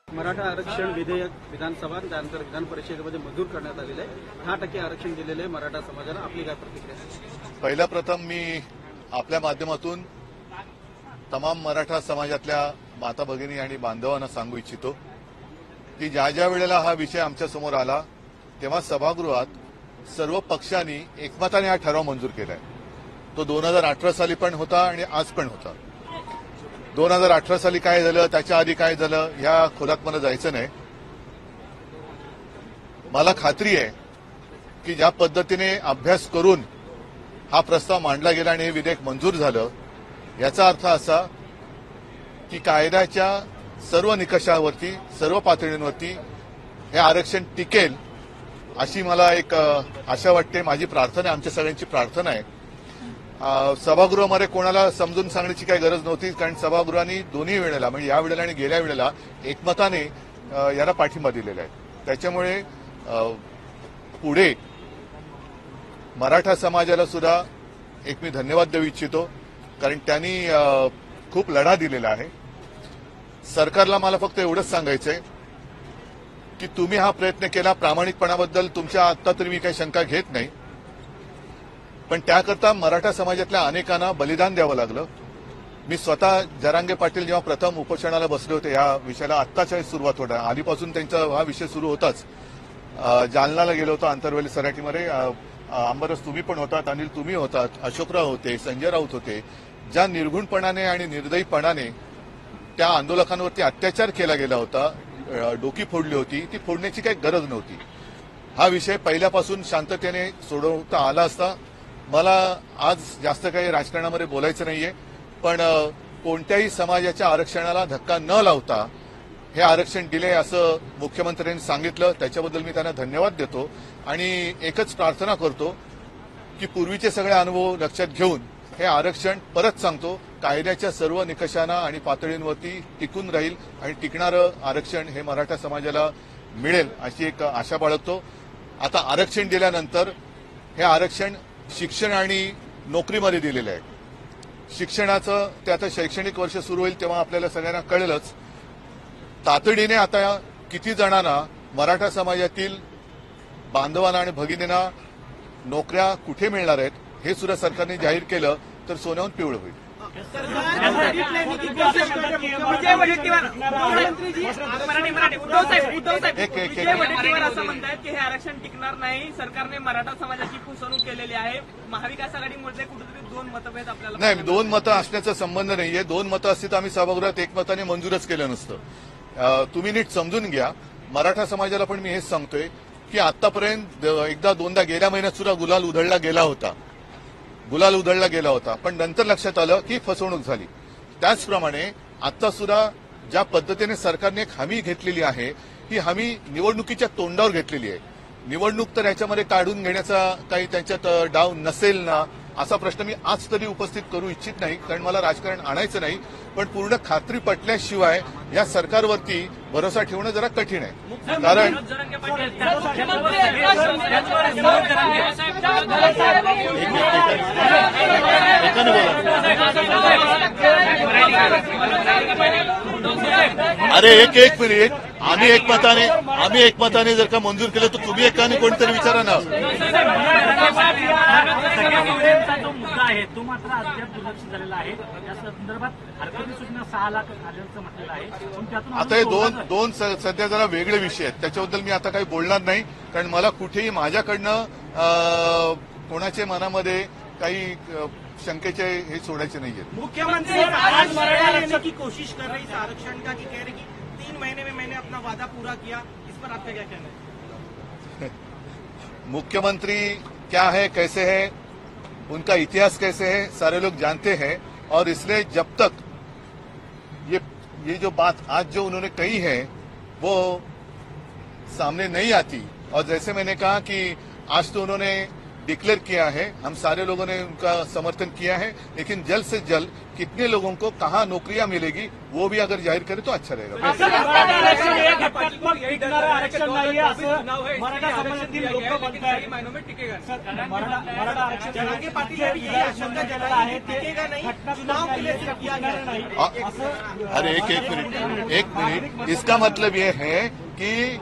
मराठा आरक्षण विधेयक विधानसभा त्यानंतर विधान परिषदेमध्ये मंजूर करण्यात आलेलं आहे। 10% आरक्षण दिलेलं आहे मराठा समाजाला, आपली काय प्रतिक्रिया? पहिला प्रथम मी आपल्या माध्यमातून तमाम मराठा समाजातल्या माता भगिनी आणि बांधवांना सांगू इच्छितो की ज्या ज्या वेळेला हा विषय आमच्या समोर आला तेव्हा सभागृहात सर्व पक्षांनी एकमताने हा ठराव मंजूर केलाय। तो 2018 साली पण होता आणि आज पण होता। 2018 साली काय झालं, त्याच्या आधी काय झालं, या खोलात मला जायचं नाही। मला खात्री आहे की ज्या पद्धतीने अभ्यास करून हा प्रस्ताव मांडला गेला आणि हे विधेयक मंजूर झालं, याचा अर्थ असा की कायद्याच्या सर्व निकषावरती, सर्व पातळींवरती हे आरक्षण टिकेल अशी मला एक आशा वाटते। माझी प्रार्थना, आमच्या सगळ्यांची प्रार्थना आहे। सभागृहामध्ये कोणाला समजून सांगण्याची काही गरज नव्हती, कारण सभागृहाने दोन्ही वेळेला, म्हणजे या वेळेला आणि गेल्या वेळेला एकमताने याला पाठिंबा दिलेला आहे। त्याच्यामुळे पुढे मराठा समाजाला सुद्धा एक मी धन्यवाद देऊ इच्छितो, कारण त्यांनी खूप लढा दिलेला आहे। सरकारला मला फक्त एवढंच सांगायचंय की तुम्ही हा प्रयत्न केला, प्रामाणिकपणाबद्दल तुमच्या आत्ता तरी मी काही शंका घेत नाही, पण त्याकरता मराठा समाजातल्या अनेकांना बलिदान द्यावं लागलं। मी स्वतः जरांगे पाटील जेव्हा प्रथम उपोषणाला बसले होते या विषयाला, आत्ताच्या सुरुवात होता, आधीपासून त्यांचा हा विषय सुरू होताच। जालनाला गेलो होतो, आंतरवेली सराटीमध्ये अंबरस तुम्ही पण होतात, अनिल तुम्ही होतात, अशोकराव होते, संजय राऊत होते। ज्या निर्घुणपणाने आणि निर्दयीपणाने त्या आंदोलकांवरती अत्याचार केला गेला होता, डोकी फोडली होती, ती फोडण्याची काही गरज नव्हती। हा विषय पहिल्यापासून शांततेने सोडवता आला असता। मला आज जास्त काही राजकारणामध्ये बोलायचं नाहीये, पण कोणत्याही समाजाच्या आरक्षणाला धक्का न लावता हे आरक्षण दिले असं मुख्यमंत्र्यांनी सांगितलं, त्याच्याबद्दल मी त्यांना धन्यवाद देतो आणि एकच प्रार्थना करतो की पूर्वीचे सगळे अनुभव लक्षात घेऊन हे आरक्षण, परत सांगतो, कायद्याच्या सर्व निकषांना आणि पातळींवरती टिकून राहील आणि टिकणारं आरक्षण हे मराठा समाजाला मिळेल अशी एक आशा बाळगतो। आता आरक्षण दिल्यानंतर हे आरक्षण शिक्षण आणि नोकरीमध्ये दिलेलं आहे। शिक्षणाचं ते आता शैक्षणिक वर्ष सुरू होईल तेव्हा आपल्याला सगळ्यांना कळेलच। तातडीने आता किती जणांना, मराठा समाजातील बांधवांना आणि भगिनींना नोकऱ्या कुठे मिळणार आहेत हे सुद्धा सरकारने जाहीर केलं तर सोन्याहून पिवळं होईल। असं म्हणतात की हे आरक्षण टिकणार नाही, सरकारने मराठा समाजाची फसवणूक केलेली आहे। महाविकास आघाडीमध्ये कुठेतरी दोन मतभेद आपल्याला नाही, दोन मतं असण्याचा संबंध नाहीये। दोन मतं असती तर आम्ही सभागृहात एकमताने मंजूरच केलं नसतं। तुम्ही नीट समजून घ्या। मराठा समाजाला पण मी हेच सांगतोय की आतापर्यंत एकदा दोनदा गेल्या महिन्यात सुद्धा गुलाल उधळला गेला होता, पण नंतर लक्षात आलं की फसवणूक झाली। त्याचप्रमाणे आता सुद्धा ज्या पद्धतीने सरकारने एक हमी घेतलेली आहे, ही हमी निवडणुकीच्या तोंडावर घेतलेली आहे। निवडणूक तर याच्यामध्ये काढून घेण्याचा काही त्यांच्यात डाव नसेल ना, असा प्रश्न मी आज तरी उपस्थित करू इच्छित नाही, कारण मला राजकारण आणायचं नाही। पण पूर्ण खात्री पटल्याशिवाय या सरकारवरती भरोसा ठेवणं जरा कठीण आहे। कारण अरे एक मिनिट, आम्ही एकमताने जर का मंजूर केलं तर तुम्ही एकाने कोणतरी विचारा ना। जो मुद्दा आहे तो मात्र अद्याप दुर्लक्ष झालेला आहे। या संदर्भात हरकती सूचना 6 लाख आल्याचं म्हटलेलं आहे। आता हे दोन सध्या जरा वेगळे विषय आहेत, त्याच्याबद्दल मी आता काही बोलणार नाही, कारण मला कुठेही माझ्याकडनं कोणाच्या मनामध्ये काही शंकेचे हे सोडायचे नाहीये। मुख्यमंत्री आज मराठा की कोशिश कर रही है आरक्षण का, कि कह रहे कि 3 महीने में मैंने अपना वादा पूरा किया, इस पर आपका क्या कहना है? मुख्यमंत्री क्या है, कैसे है, उनका इतिहास कैसे है, सारे लोग जानते हैं। और इसलिए जब तक ये जो बात आज जो उन्होंने कही है वो सामने नहीं आती, और जैसे मैंने कहा कि आज तो उन्होंने डिक्लेयर किया है, हम सारे लोगों ने उनका समर्थन किया है, लेकिन जल्द से जल्द कितने लोगों को कहाँ नौकरियां मिलेगी वो भी अगर जाहिर करे तो अच्छा रहेगा। आरक्षण हे घटनात्मक टिकणारं आरक्षण नाहीये असं मराठा समाजातील लोक म्हणतात। मराठा आरक्षण जरांगे पाटील यांनी ही आशंका जताई आहे टिकेगा नहीं, चुनाव के लिए सिर्फ किया गया नहीं। अरे एक मिनट, इसका मतलब ये है कि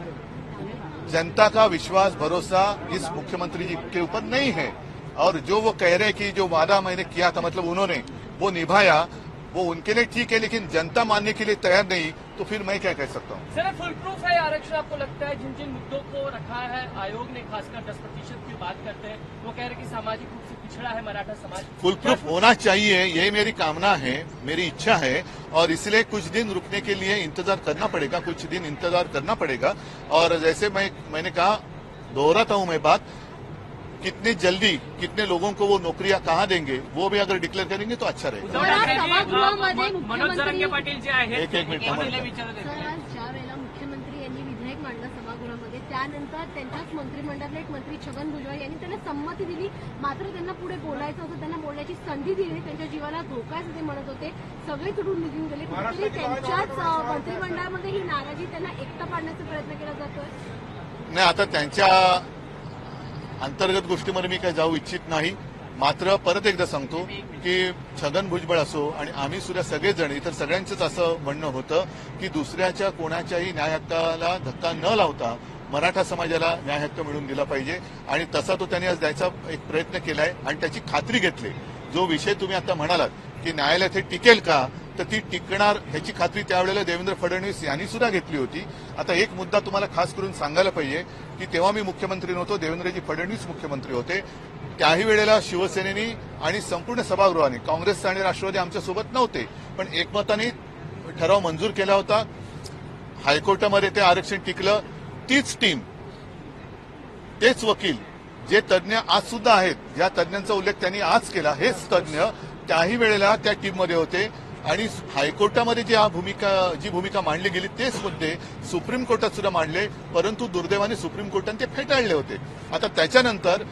जनता का विश्वास भरोसा इस मुख्यमंत्री जी के ऊपर नहीं है, और जो वो कह रहे हैं कि जो वादा मैंने किया था मतलब उन्होंने वो निभाया, वो उनके लिए ठीक है, लेकिन जनता मानने के लिए तैयार नहीं, तो फिर मैं क्या कह सकता हूँ। सर फुल प्रूफ है आरक्षण आपको लगता है? जिन जिन मुद्दों को रखा है आयोग ने, खासकर 10% की बात करते हैं, वो कह रहे हैं कि सामाजिक रूप से पिछड़ा है मराठा समाज। फुल प्रूफ होना चाहिए, यही मेरी कामना है, मेरी इच्छा है, और इसलिए कुछ दिन रुकने के लिए इंतजार करना पड़ेगा, कुछ दिन इंतजार करना पड़ेगा। और जैसे मैंने कहा, दोहराता हूं मैं बात, कितने जल्दी कितने लोगों को वो नौकरियां कहाँ देंगे वो भी अगर डिक्लेअर करेंगे तो अच्छा रहेगा। मनोज जरांगे पाटील जे आहेत एक मिनिट सर, आज ज्या वेळेला मुख्यमंत्री यांनी विधेयक मांडलं सभागृहामध्ये, त्यानंतर त्यांच्याच मंत्रिमंडळातले एक मंत्री छगन भुजबळ यांनी त्यांना संमती दिली, मात्र त्यांना पुढे बोलायचं होतं, त्यांना बोलण्याची संधी दिली, त्यांच्या जीवाला धोका आहे ते म्हणत होते, सगळे तुडून निघून गेले। कुठेतरी त्यांच्याच मंत्रिमंडळामध्ये ही नाराजी त्यांना एकटं पाडण्याचा प्रयत्न केला जातोय। नाही, आता त्यांच्या अंतर्गत गोष्टीमध्ये मी काही जाऊ इच्छित नाही, मात्र परत एकदा सांगतो की छगन भुजबळ असो आणि आम्ही सुद्धा सगळेजण इतर सगळ्यांचंच असं म्हणणं होतं की दुसऱ्याच्या कोणाच्याही न्याय हक्काला धक्का न लावता मराठा समाजाला न्याय हक्क मिळवून दिला पाहिजे, आणि तसा तो त्यांनी आज द्यायचा एक प्रयत्न केलाय आणि त्याची खात्री घेतली। जो विषय तुम्ही आता म्हणालात की न्यायालयात हे टिकेल का, तर ती टिकणार ह्याची खात्री त्यावेळेला देवेंद्र फडणवीस यांनी सुद्धा घेतली होती। आता एक मुद्दा तुम्हाला खास करून सांगायला पाहिजे की तेव्हा मी मुख्यमंत्री नव्हतो, देवेंद्रजी फडणवीस मुख्यमंत्री होते, त्याही वेळेला शिवसेनेनी आणि संपूर्ण सभागृहाने, काँग्रेस आणि राष्ट्रवादी आमच्यासोबत नव्हते, पण एकमताने ठराव मंजूर केला होता। हायकोर्टामध्ये ते आरक्षण टिकलं। तीच टीम, तेच वकील, जे तज्ज्ञ आज सुद्धा आहेत, ज्या तज्ज्ञांचा उल्लेख त्यांनी आज केला, हेच तज्ज्ञ त्याही वेळेला त्या टीममध्ये होते, आणि हायकोर्टामध्ये जी भूमिका मांडली गेली तेच मुद्दे सुप्रीम कोर्टात सुद्धा मांडले, परंतु दुर्दैवाने सुप्रीम कोर्टाने ते फेटाळले होते। आता त्याच्यानंतर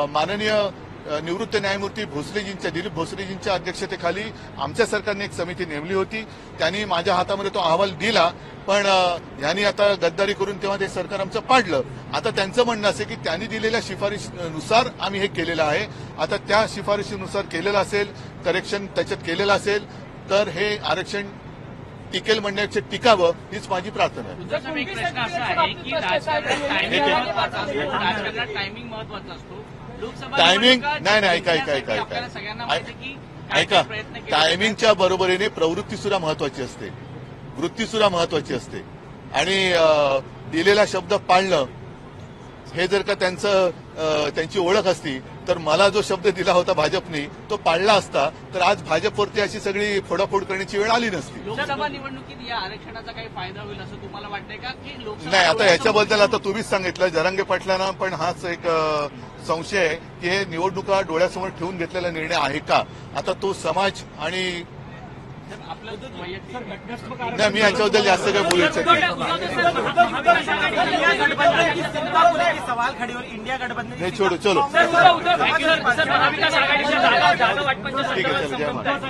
माननीय निवृत्त न्यायमूर्ती भोसलेजींच्या, दिलीप भोसलेजींच्या अध्यक्षतेखाली आमच्या सरकारने एक समिती नेमली होती, त्यांनी माझ्या हातामध्ये तो अहवाल दिला, पण यांनी आता गद्दारी करून तेव्हा ते सरकार आमचं पाडलं। आता त्यांचं म्हणणं असे की त्यांनी दिलेल्या शिफारशीनुसार आम्ही हे केलेलं आहे, आता त्या शिफारशीनुसार केलेलं असेल, करेक्शन त्याच्यात केलेलं असेल तर हे आरक्षण टिकेल म्हणण्याचे टिकावं हीच माझी प्रार्थना आहे। एक प्रश्न असा आहे की राजकारणात टायमिंग महत्वाचा असतो, लोकसभा टायमिंग नाही, ऐका, टायमिंगच्या बरोबरीने प्रवृत्ती सुद्धा महत्वाची असते, वृत्ती सुद्धा महत्वाची असते, आणि दिलेला शब्द पाळणं हे जर का त्यांची ओळख असती तर मला जो शब्द दिला होता भाजपने तो पाळला असता तर आज भाजपवरती अशी सगळी फोडाफोड करण्याची वेळ आली नसती। लोकसभा निवडणुकीत या आरक्षणाचा काही फायदा होईल असं तुम्हाला वाटतंय का? की नाही, आता याच्याबद्दल आता तुम्हीच सांगितलं, जरांगे पाटलांना पण हाच एक संशय आहे की हे निवडणुका डोळ्यासमोर ठेवून घेतलेला निर्णय आहे का। आता तो समाज आणि नाही, मी याच्याबद्दल जास्त काही बोलू इच्छित नाही। सवाल खड़े और इंडिया गठबंधन नहीं, छोड़ो, चलो महाविकास आघाडीच्या जागा वाटपांच्या ठीक है, चलो, जय महाराज।